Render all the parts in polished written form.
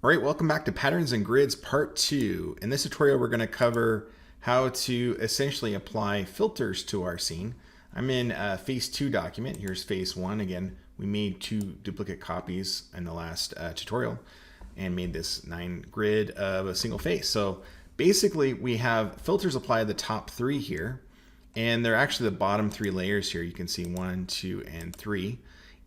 All right, welcome back to Patterns and Grids Part 2. In this tutorial, we're going to cover how to essentially apply filters to our scene. I'm in Phase 2 document. Here's Phase 1. Again, we made 2 duplicate copies in the last tutorial and made this 9 grid of a single face. So basically, we have filters applied to the top 3 here, and they're actually the bottom 3 layers here. You can see 1, 2, and 3.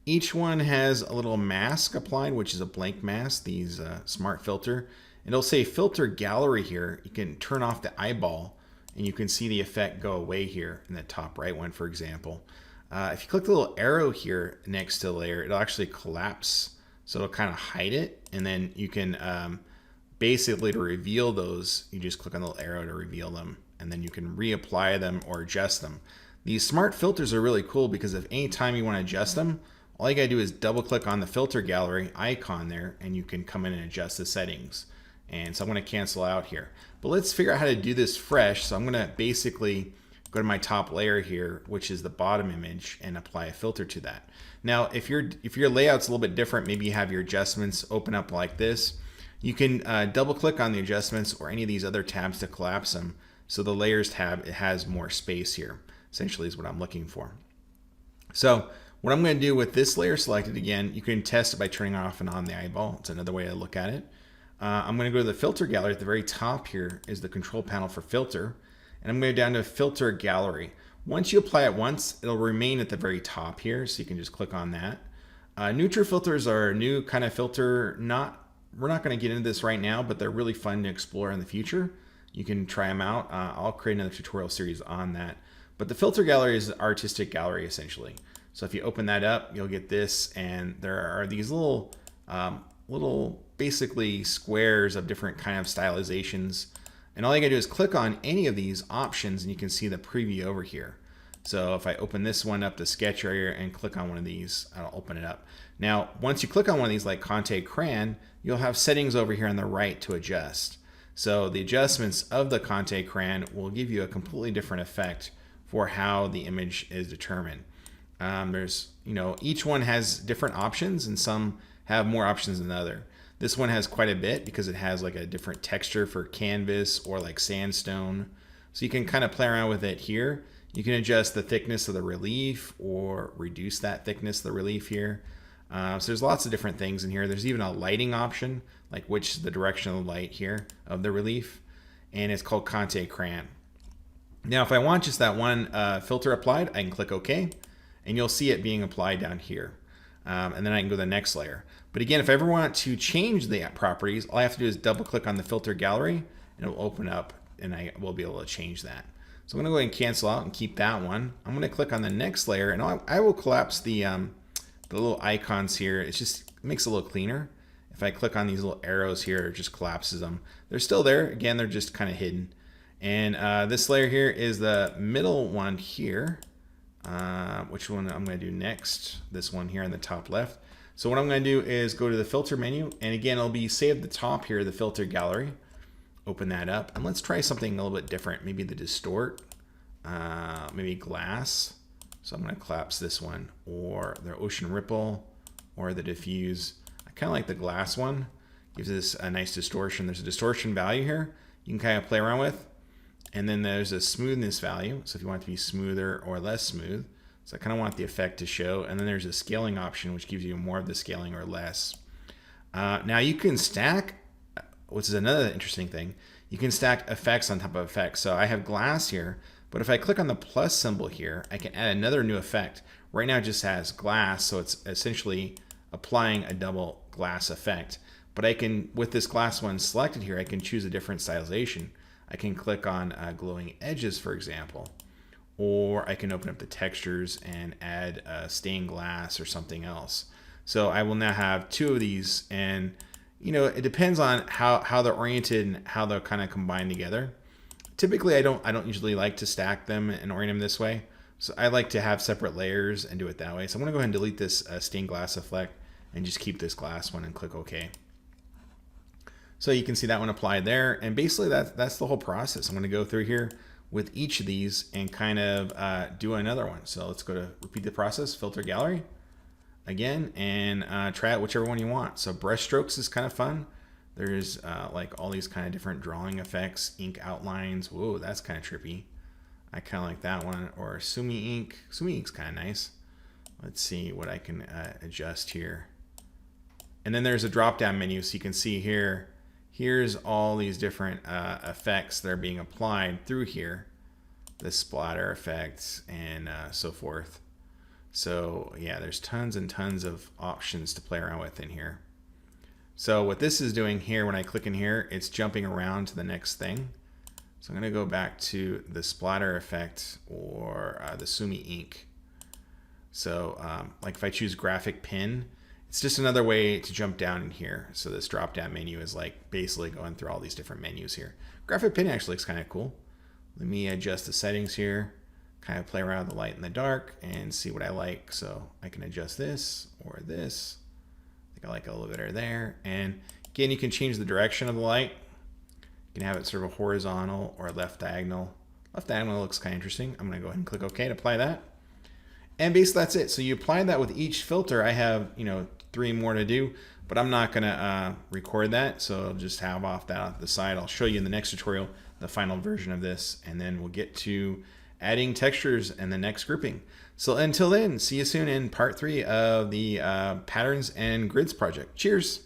Each one has a little mask applied, which is a blank mask, these smart filter. And it'll say filter gallery here. You can turn off the eyeball and you can see the effect go away here in the top right one, for example. If you click the little arrow here next to the layer, it'll actually collapse. So it'll kind of hide it. And then you can basically, to reveal those, you just click on the little arrow to reveal them. And then you can reapply them or adjust them. These smart filters are really cool because if any time you want to adjust them, all you gotta do is double click on the filter gallery icon there and you can come in and adjust the settings. And so I'm gonna cancel out here. But let's figure out how to do this fresh. So I'm gonna basically go to my top layer here, which is the bottom image, and apply a filter to that. Now, if your layout's a little bit different, maybe you have your adjustments open up like this, you can double click on the adjustments or any of these other tabs to collapse them. So the layers tab, it has more space here, essentially is what I'm looking for. So what I'm going to do with this layer selected, again, you can test it by turning off and on the eyeball. It's another way to look at it. I'm going to go to the filter gallery. At the very top here is the control panel for filter. And I'm going to go down to filter gallery. Once you apply it once, it'll remain at the very top here. So you can just click on that. Neutral filters are a new kind of filter. We're not going to get into this right now, but they're really fun to explore in the future. You can try them out. I'll create another tutorial series on that. But the filter gallery is an artistic gallery essentially. So if you open that up, you'll get this, and there are these little basically squares of different kind of stylizations. And all you gotta do is click on any of these options and you can see the preview over here. So if I open this one up, the sketch area, and click on one of these, I'll open it up. Now, once you click on one of these like Conte Crayon, you'll have settings over here on the right to adjust. So the adjustments of the Conte Crayon will give you a completely different effect for how the image is determined. Each one has different options and some have more options than other. This one has quite a bit because it has like a different texture for canvas or like sandstone. So you can kind of play around with it here. You can adjust the thickness of the relief or reduce that thickness of the relief here. So there's lots of different things in here. There's even a lighting option, like which is the direction of the light here of the relief. And it's called Conte Crayon. Now, if I want just that one filter applied, I can click OK. And you'll see it being applied down here. And then I can go to the next layer. But again, if I ever want to change the properties, all I have to do is double click on the filter gallery and it will open up and I will be able to change that. So I'm gonna go ahead and cancel out and keep that one. I'm gonna click on the next layer and I will collapse the little icons here. It makes it a little cleaner. If I click on these little arrows here, it just collapses them. They're still there. Again, they're just kind of hidden. And this layer here is the middle one here. Which one I'm going to do next? This one here in the top left. So what I'm going to do is go to the filter menu, and again it'll be say at the top here the filter gallery. Open that up and let's try something a little bit different. Maybe the distort, maybe glass. So I'm going to collapse this one, or the ocean ripple, or the diffuse. I kind of like the glass one. Gives us a nice distortion. There's a distortion value here you can kind of play around with. And then there's a smoothness value. So if you want it to be smoother or less smooth. So I kind of want the effect to show. And then there's a scaling option, which gives you more of the scaling or less. Now you can stack, which is another interesting thing. You can stack effects on top of effects. So I have glass here, but if I click on the plus symbol here, I can add another new effect. Right now it just has glass, so it's essentially applying a double glass effect. But I can, with this glass one selected here, I can choose a different stylization. I can click on glowing edges, for example, or I can open up the textures and add stained glass or something else. So I will now have 2 of these, and it depends on how they're oriented and how they're kind of combined together. Typically, I don't usually like to stack them and orient them this way. So I like to have separate layers and do it that way. So I'm going to go ahead and delete this stained glass effect and just keep this glass one and click OK. So you can see that one applied there, and basically that's the whole process. I'm going to go through here with each of these and kind of do another one. So let's go to repeat the process, filter gallery again, and try out whichever one you want. So brush strokes is kind of fun. There's like all these kind of different drawing effects, ink outlines. Whoa, that's kind of trippy. I kind of like that one. Or Sumi ink. Sumi ink's kind of nice. Let's see what I can adjust here. And then there's a drop-down menu, so you can see here, here's all these different effects that are being applied through here. The splatter effects and so forth. So yeah, there's tons and tons of options to play around with in here. So what this is doing here, when I click in here, it's jumping around to the next thing. So I'm going to go back to the splatter effect or the Sumi ink. So like if I choose graphic pin, it's just another way to jump down in here. So this drop down menu is like basically going through all these different menus here. Graphic pin actually looks kind of cool. Let me adjust the settings here, kind of play around with the light and the dark and see what I like. So I can adjust this or this. I think I like a little bit there. And again, you can change the direction of the light. You can have it sort of a horizontal or left diagonal. Left diagonal looks kind of interesting. I'm going to go ahead and click OK to apply that. And basically that's it. So you apply that with each filter. I have, 3 more to do, but I'm not going to record that. So I'll just have off that off the side. I'll show you in the next tutorial the final version of this, and then we'll get to adding textures and the next grouping. So until then, see you soon in part 3 of the patterns and grids project. Cheers.